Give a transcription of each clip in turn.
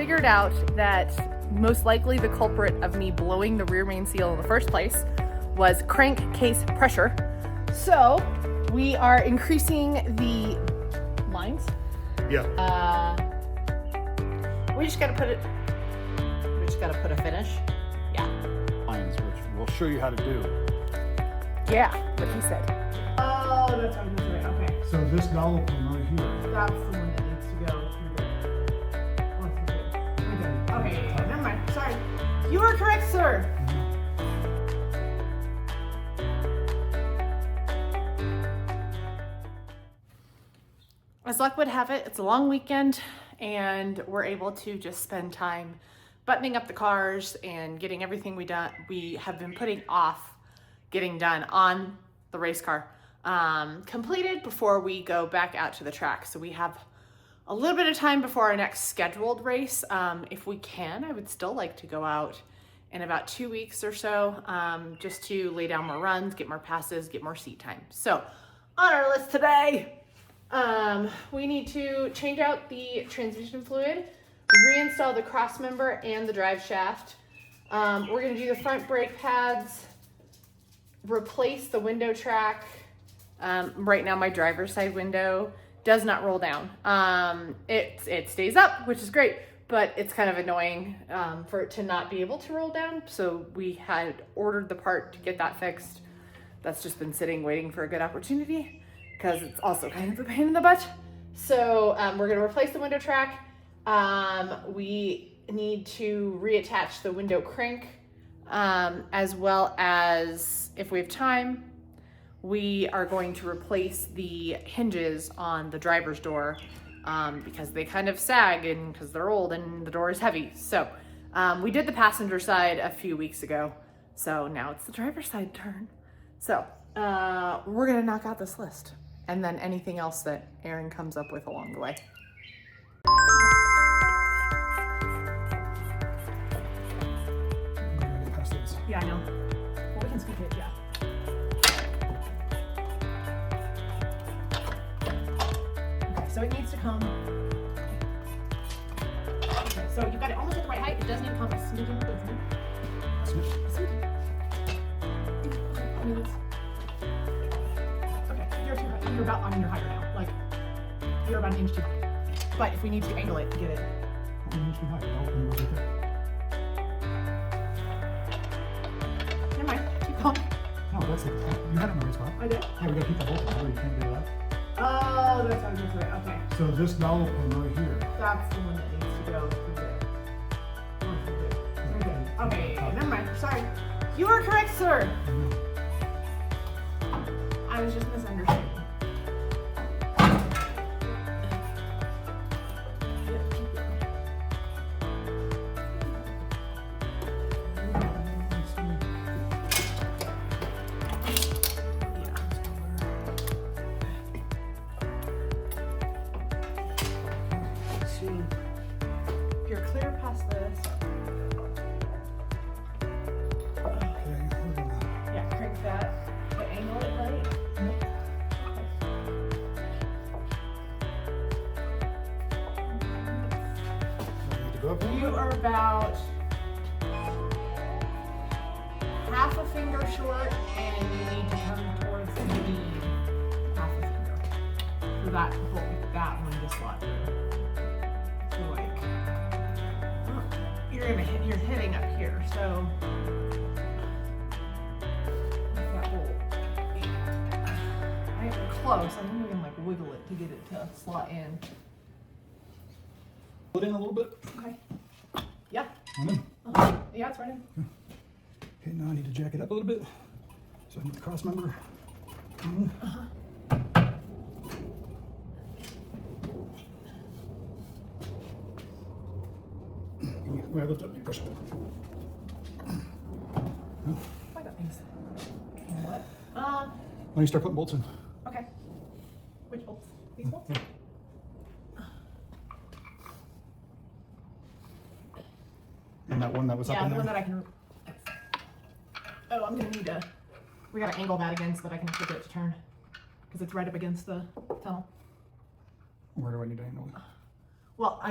figured out that most likely the culprit of me blowing the rear main seal in the first place was crankcase pressure. So we are increasing the lines. Yeah. We just gotta put a finish. Yeah. Lines, which we'll show you how to do. Yeah, what he said. Oh, that's how it's right. Okay. So this dowel pin right here. That's the one that needs to go through there. Okay, never mind. Sorry. You are correct, sir. As luck would have it, it's a long weekend and we're able to just spend time buttoning up the cars and getting everything we have been putting off getting done on the race car completed before we go back out to the track. So we have a little bit of time before our next scheduled race. If we can, I would still like to go out in about 2 weeks or so, just to lay down more runs, get more passes, get more seat time. So on our list today, we need to change out the transmission fluid, reinstall the cross member and the drive shaft. We're gonna do the front brake pads, replace the window track. Right now my driver's side window does not roll down. It stays up, which is great, but it's kind of annoying for it to not be able to roll down. So we had ordered the part to get that fixed. That's just been sitting waiting for a good opportunity because it's also kind of a pain in the butt. So we're gonna replace the window track. We need to reattach the window crank, as well as, if we have time, we are going to replace the hinges on the driver's door because they kind of sag and because they're old and the door is heavy. So we did the passenger side a few weeks ago, so now it's the driver's side turn. So we're gonna knock out this list and then anything else that Aaron comes up with along the way. Yeah, I know. Well, we can speak it, yeah. Okay, so it needs to come. Okay, so you've got it almost at the right height. It does need to come a smidgen closer. A smidgen. I mean, okay, you're too high. You're about, I mean, you're higher now. Like, you're about an inch too high. But if we need to angle it to get it. An inch too high. Never mind, keep going. No, that's it. You had it in the race car. I did? Yeah, we gotta keep the whole thing. You can't do that. Oh, that's how it goes right. Okay. So this dowel pin right here. That's the one that needs to go through there. Okay, never mind. Sorry. You are correct, sir. I was just misunderstanding. If you're clear past this, yeah, crank that, but angle it right. You are about half a finger short, and you need to come towards the beam half a finger for that hole, that one to slot through. So like, you're hitting up here, so that hole. I am close. I think we can like wiggle it to get it to slot in. Put in a little bit. Okay. Yeah. In. Yeah, it's right in. Okay, now I need to jack it up a little bit. So I need the cross member. When I lift up, you push it. I got things. What? When you start putting bolts in. Okay. Which bolts? These bolts? Yeah. And that one that was up Yeah, in the there. one that I can. Oh, I'm gonna need to. We gotta angle that again so that I can flip it to turn, because it's right up against the tunnel. Where do I need to angle it? Well,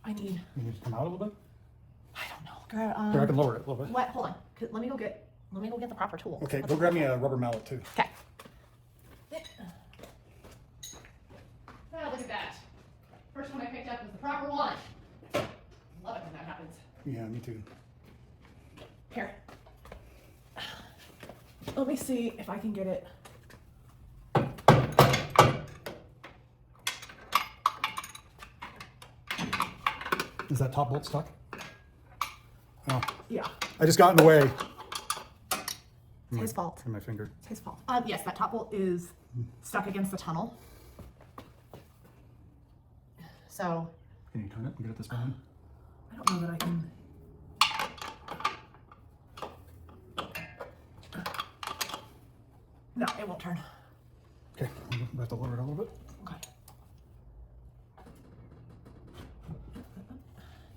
I need, You need to come out a little bit? I don't know. Or I can lower it a little bit. What? Hold on. Let me go get the proper tool. Okay, go grab me a rubber mallet too. Okay. Oh, look at that. First one I picked up was the proper one. Love it when that happens. Yeah, me too. Here. Let me see if I can get it. Is that top bolt stuck? Oh, Yeah. I just got in the way. It's his fault. In my finger. It's his fault. Yes, that top bolt is stuck against the tunnel. So, Can you turn it and get it this spin? I don't know that I can. No, it won't turn. Okay, we have to lower it a little bit. Okay.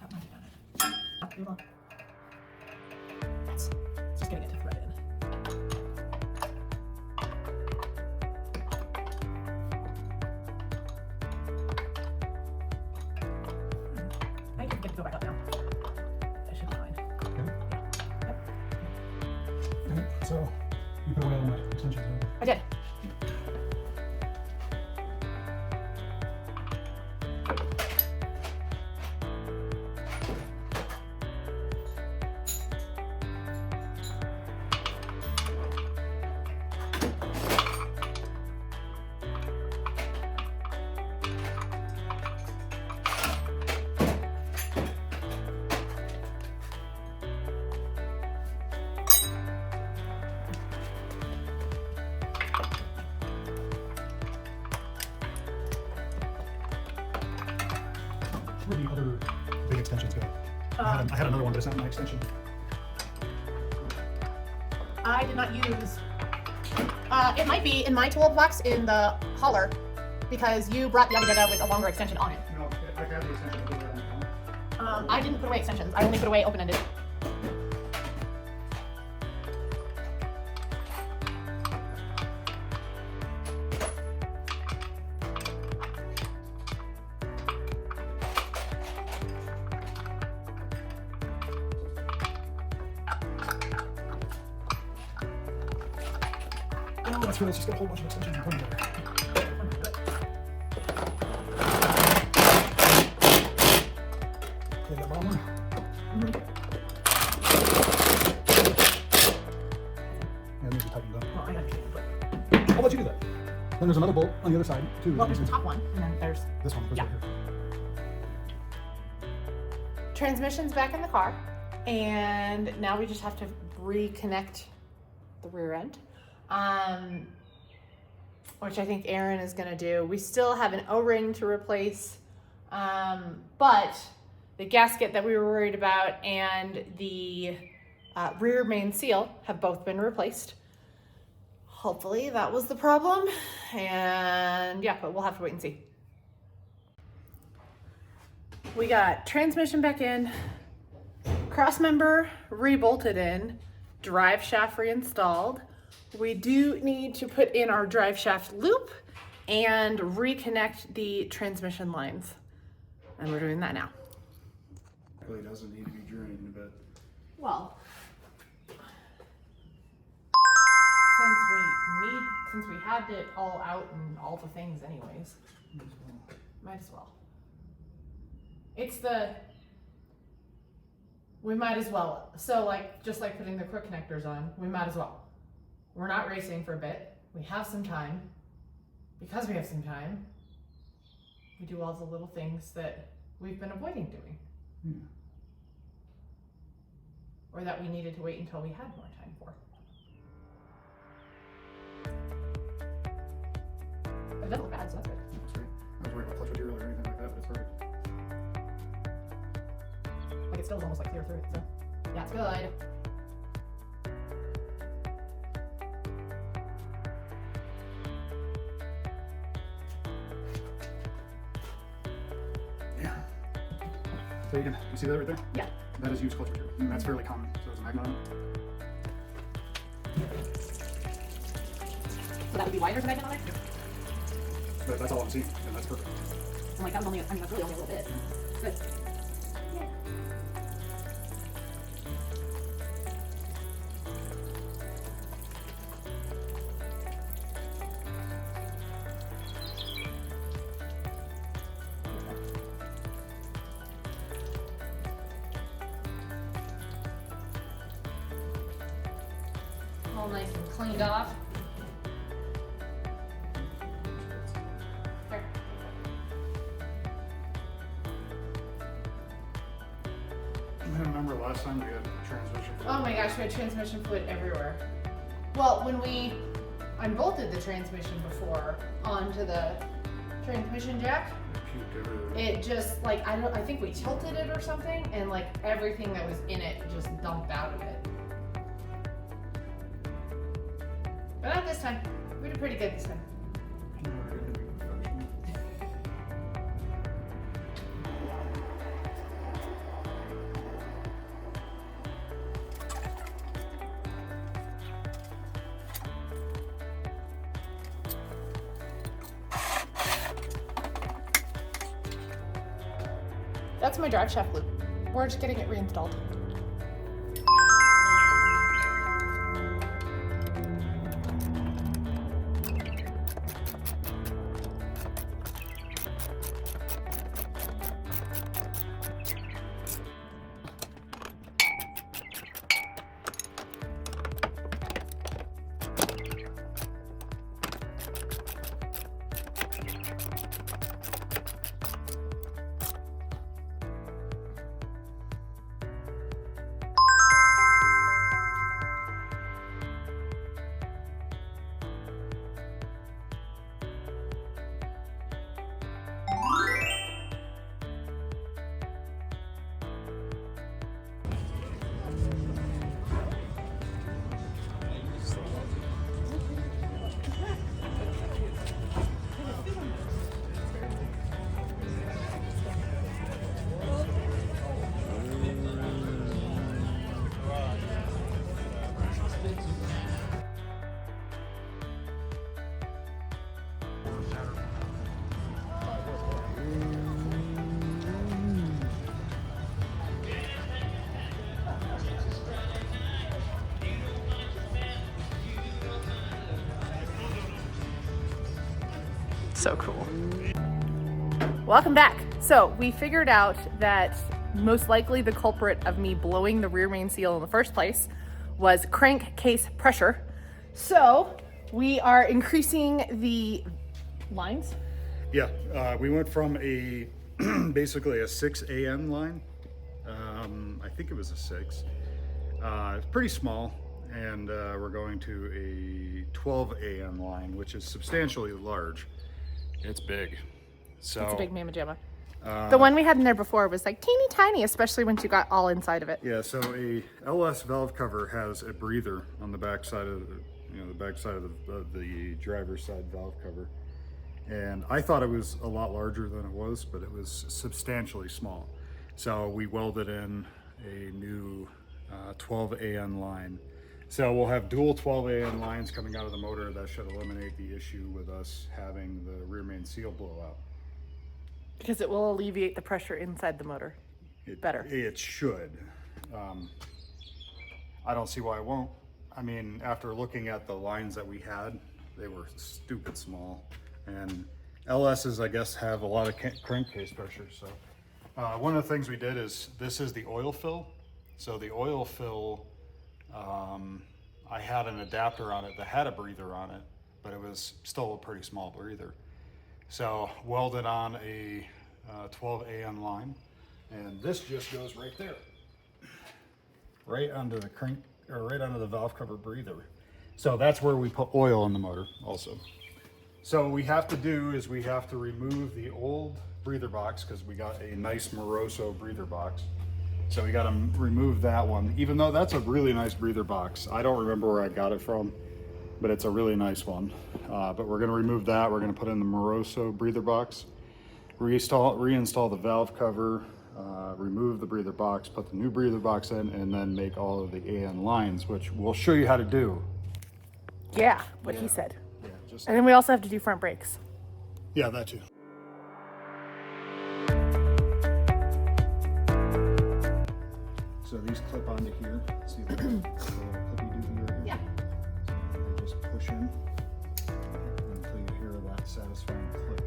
That might have done it. You will. It's just getting it to thread in. I can get it to go back up now. That should be fine. Okay. Yep. Okay, so you put away all my extensions. I did. Where the other big extensions go? I had another one, but it's not my extension. I did not use. It might be in my toolbox in the hauler because you brought the other Dada with a longer extension on it. No, I got the extension. I didn't put away extensions. I only put away open-ended. Oh, that's real. It's just got a whole bunch of extensions and put them together. Okay, that bottom one. Yeah, it needs to be tightened up. Well, I gotta change it. I'll let you do that. Then there's another bolt on the other side too. Well, there's the top one, and then there's This one goes Yeah. right here. transmission's back in the car, and now we just have to reconnect the rear end, which I think Aaron is gonna do. We still have an O-ring to replace, but the gasket that we were worried about and the rear main seal have both been replaced. Hopefully that was the problem, and yeah, but we'll have to wait and see. We got transmission back in, cross member rebolted in, drive shaft reinstalled. We do need to put in our drive shaft loop and reconnect the transmission lines. And we're doing that now. Really doesn't need to be journeyed in a bit. Well, since we had it all out and all the things anyways, might as well. We might as well. So like, just like putting the quick connectors on, we might as well. We're not racing for a bit. We have some time. Because we have some time, we do all the little things that we've been avoiding doing. Yeah. Or that we needed to wait until we had more time for. It doesn't look bad, so that's good. That's great. I was worried about clutch material or anything like that, but it's perfect. Like it still is almost like clear through it, so yeah, it's good. Yeah. So you see that right there? Yeah. That is used clutch material. And that's fairly common. So it's a magnet on it. So that would be wider than I did on it? But that's all I'm seeing, and that's perfect. I'm like, that's really only a little bit. Good. all nice and cleaned off. Here. I remember last time we had transmission. Oh my gosh, we had transmission fluid everywhere. Well, when we unbolted the transmission before onto the transmission jack, it just like I think we tilted it or something, and like everything that was in it just dumped out of it. But not this time. We did pretty good this time. That's my drive shaft loop. We're just getting it reinstalled. So cool. Welcome back. So we figured out that most likely the culprit of me blowing the rear main seal in the first place was crankcase pressure. So we are increasing the lines. Yeah, we went from a basically a 6 AN line. I think it was a 6. It's pretty small, and we're going to a 12 AN line, which is substantially large. It's big. So It's a big mamma jamma. The one we had in there before was like teeny tiny, especially once you got all inside of it. yeah, so a LS valve cover has a breather on the back side of the back side of the driver's side valve cover. And I thought it was a lot larger than it was, but it was substantially small. So we welded in a new 12 AN line. So we'll have dual 12 AN lines coming out of the motor. That should eliminate the issue with us having the rear main seal blow out. Because it will alleviate the pressure inside the motor better. It should. I don't see why it won't. I mean, after looking at the lines that we had, they were stupid small. And LS's, I guess, have a lot of crankcase pressure. So one of the things we did is, this is the oil fill. So the oil fill, I had an adapter on it that had a breather on it, but it was still a pretty small breather. So welded on a 12 AN line, and this just goes right there, right under the crank, or right under the valve cover breather. So that's where we put oil in the motor also. So what we have to do is we have to remove the old breather box, because we got a nice Moroso breather box. So we got to remove that one, even though that's a really nice breather box. I don't remember where I got it from, but it's a really nice one. But we're going to remove that. We're going to put in the Moroso breather box, reinstall the valve cover, remove the breather box, put the new breather box in, and then make all of the AN lines, which we'll show you how to do. Yeah, what he said. Yeah, just And then we also have to do front brakes. yeah, that too. So these clip onto here. See the little clippy doohy right here? Yeah. So just push in until you hear that satisfying click.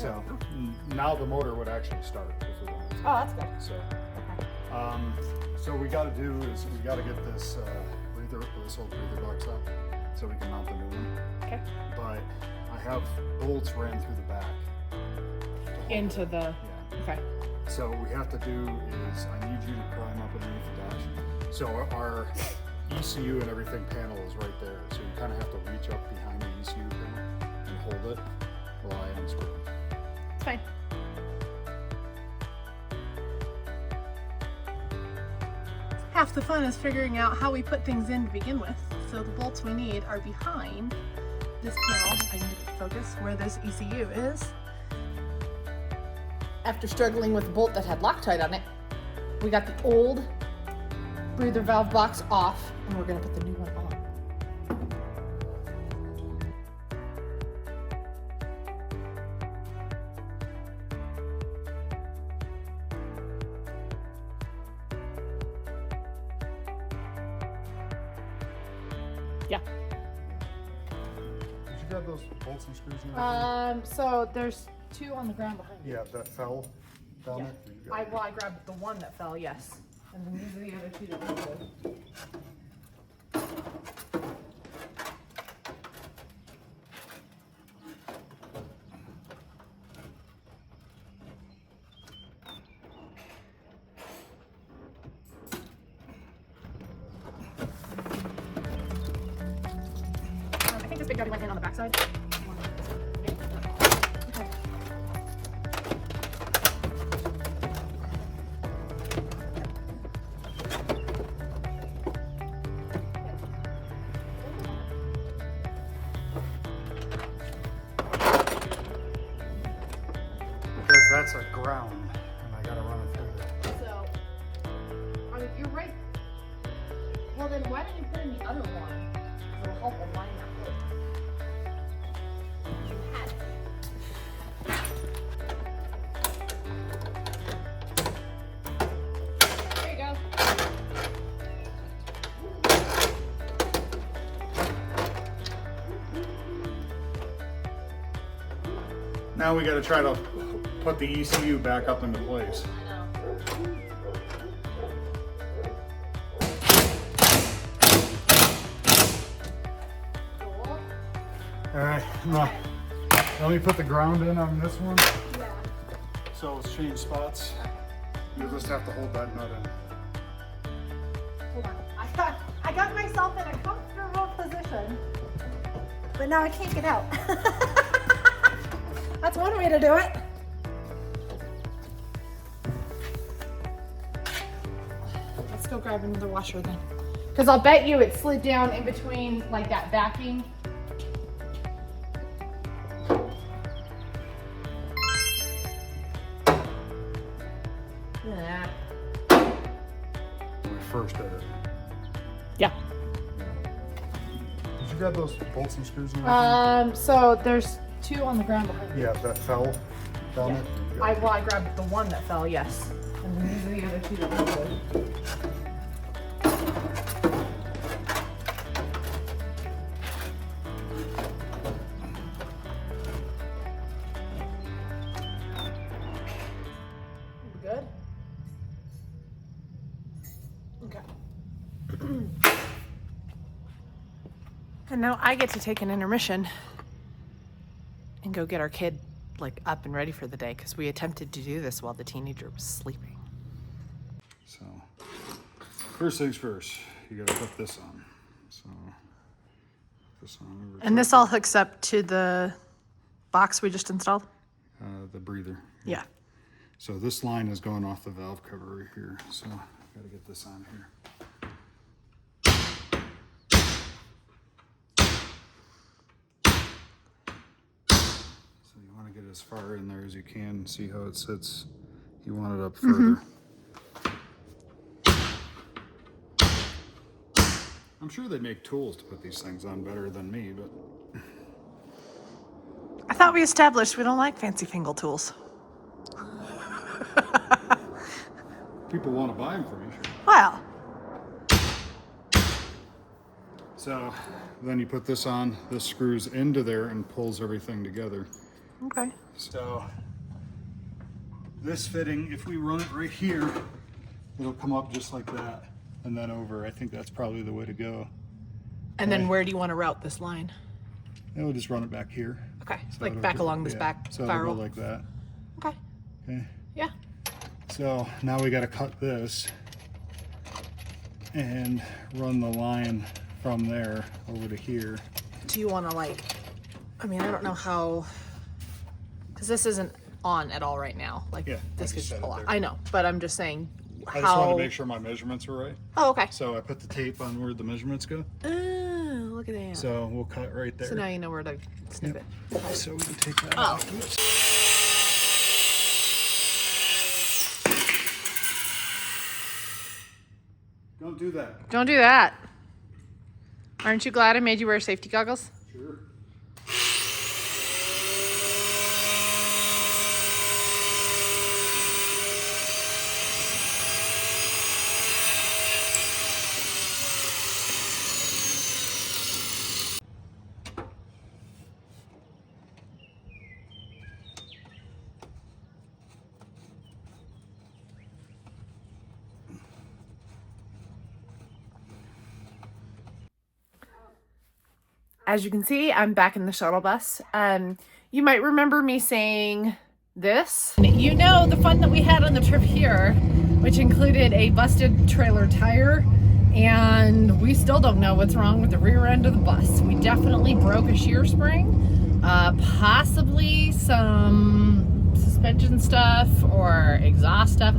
So now the motor would actually start if we wanted to. Oh, that's good. So, Okay. so what we got to do is we got to get this this old breather box out so we can mount the new one. Okay. But I have bolts ran through the back. to hold Into it. the. Yeah. Okay. So what we have to do is I need you to climb up underneath the dash. So our ECU and everything panel is right there. So you kind of have to reach up behind the ECU panel and hold it while I unscrew it. It's fine. Half the fun is figuring out how we put things in to begin with. So the bolts we need are behind this panel, if I can get it to focus, where this ECU is. After struggling with the bolt that had Loctite on it, we got the old breather valve box off, and we're gonna put the new one on. Yeah. Did you grab those bolts and screws and everything? So there's two on the ground behind you. Yeah, that fell down Yeah. there. You got it. I grabbed the one that fell, yes. And then these are the other two that we pulled. I think this big daddy went in on the backside. Okay. Because that's a ground and I gotta run it through there. So, I mean, you're right. Well, then why don't you put in the other one? It'll help align that bolt. You had it. There you go. Now we gotta try to put the ECU back up into place. I know. Cool. All right, now let me put the ground in on this one. Yeah. So let's change spots. You'll just have to hold that nut in. Hold on. I got myself in a comfortable position, but now I can't get out. That's one way to do it. Let's go grab another washer then. Because I'll bet you it slid down in between like that backing. Yeah. When we first did it. Yeah. Did you grab those bolts and screws and everything? So there's two on the ground behind you. Yeah, that fell down Yeah. there. You got it. I grabbed the one that fell, yes. And then these are the other two that we pulled. Good? Okay. And now I get to take an intermission and go get our kid like up and ready for the day because we attempted to do this while the teenager was sleeping. So, first things first, you gotta put this on. So, this on. And this all hooks up to the box we just installed? The breather. Yeah. So this line is going off the valve cover right here. So, gotta get this on here. So you want to get as far in there as you can. See how it sits. You want it up further. I'm sure they make tools to put these things on better than me, but I thought we established we don't like fancy fingle tools. people want to buy them from you. Sure. Well, So then you put this on. This screws into there and pulls everything together. okay. So this fitting, if we run it right here, it'll come up just like that and then over. I think that's probably the way to go. And then where do you want to route this line? And we'll just run it back here. Okay, So like it'll back go- along this yeah. back So spiral. it'll go like that. Okay, Okay. yeah. So now we got to cut this and run the line from there over to here. Do you want to like, I mean, I don't know how, because this isn't on at all right now. Like Yeah, I this just could set it pull out. there. I know, but I'm just saying I just wanted how. to make sure my measurements were right. Oh, okay. So I put the tape on where the measurements go. Oh, look at that. So we'll cut right there. So now you know where to snip Yep. it. So we can take that Oh. off. Oops. Don't do that. Don't do that. Aren't you glad I made you wear safety goggles? Sure. As you can see, I'm back in the shuttle bus. You might remember me saying this. You know the fun that we had on the trip here, which included a busted trailer tire, and we still don't know what's wrong with the rear end of the bus. We definitely broke a shear spring, possibly some suspension stuff or exhaust stuff.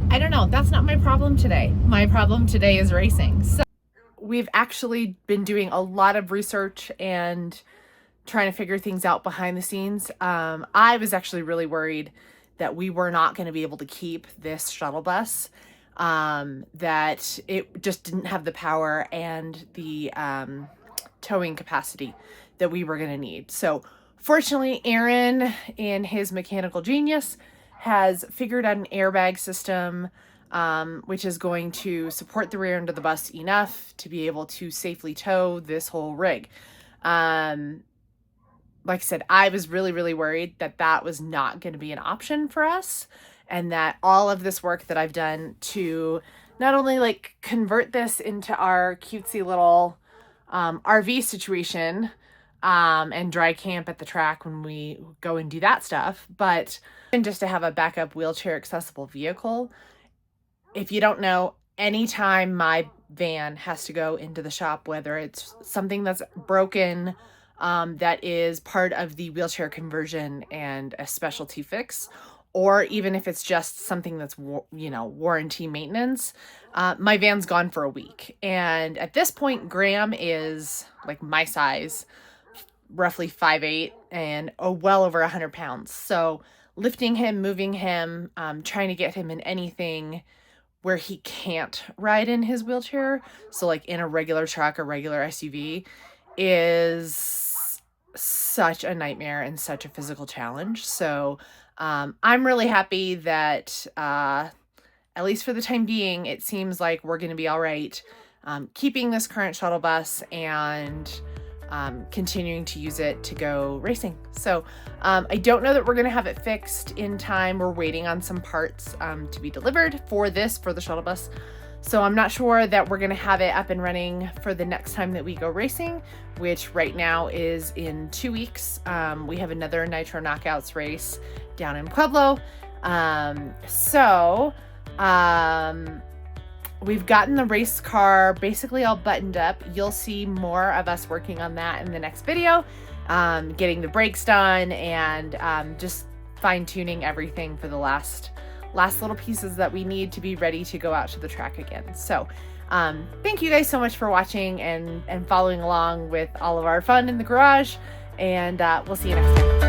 I don't know. That's not my problem today. My problem today is racing. So we've actually been doing a lot of research and trying to figure things out behind the scenes. I was actually really worried that we were not going to be able to keep this shuttle bus, that it just didn't have the power and the towing capacity that we were going to need. So fortunately, Aaron, in his mechanical genius, has figured out an airbag system which is going to support the rear end of the bus enough to be able to safely tow this whole rig. Like I said, I was really, really worried that that was not going to be an option for us, and that all of this work that I've done to not only like convert this into our cutesy little RV situation and dry camp at the track when we go and do that stuff, but just to have a backup wheelchair accessible vehicle. If you don't know, anytime my van has to go into the shop, whether it's something that's broken, that is part of the wheelchair conversion and a specialty fix, or even if it's just something that's, warranty maintenance, my van's gone for a week. And at this point, Graham is like my size, roughly 5'8", and well over 100 pounds. So lifting him, moving him, trying to get him in anything where he can't ride in his wheelchair, so like in a regular truck or regular SUV, is such a nightmare and such a physical challenge. So I'm really happy that at least for the time being, it seems like we're going to be all right keeping this current shuttle bus and continuing to use it to go racing. So I don't know that we're going to have it fixed in time. We're waiting on some parts to be delivered for the shuttle bus. So I'm not sure that we're going to have it up and running for the next time that we go racing, which right now is in 2 weeks. We have another Nitro Knockouts race down in Pueblo. We've gotten the race car basically all buttoned up. You'll see more of us working on that in the next video, getting the brakes done and just fine-tuning everything for the last little pieces that we need to be ready to go out to the track again. So thank you guys so much for watching and following along with all of our fun in the garage, and we'll see you next time.